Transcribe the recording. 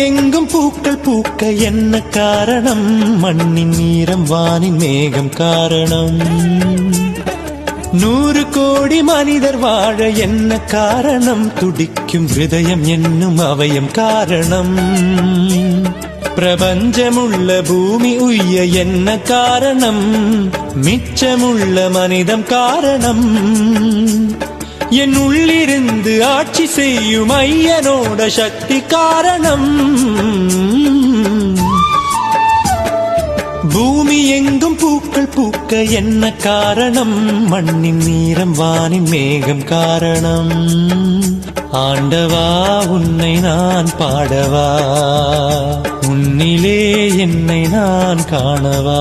எங்கும் பூக்கள் பூக்க என்ன காரணம்? மண்ணின் நீரம் வானின் மேகம் காரணம். 100 கோடி மனிதர் வாழ என்ன காரணம்? துடிக்கும் ஹிருதயம் என்னும் அவயம் காரணம். பிரபஞ்சமுள்ள பூமி உய்ய என்ன காரணம்? மிச்சமுள்ள மனிதம் காரணம். என் உள்ளிருந்து ஆட்சி செய்யும் ஐயனோட சக்தி காரணம். பூமி எங்கும் பூக்கள் பூக்க என்ன காரணம்? மண்ணின் நீரம் வானின் மேகம் காரணம். ஆண்டவா உன்னை நான் பாடவா, உன்னிலே என்னை நான் காணவா.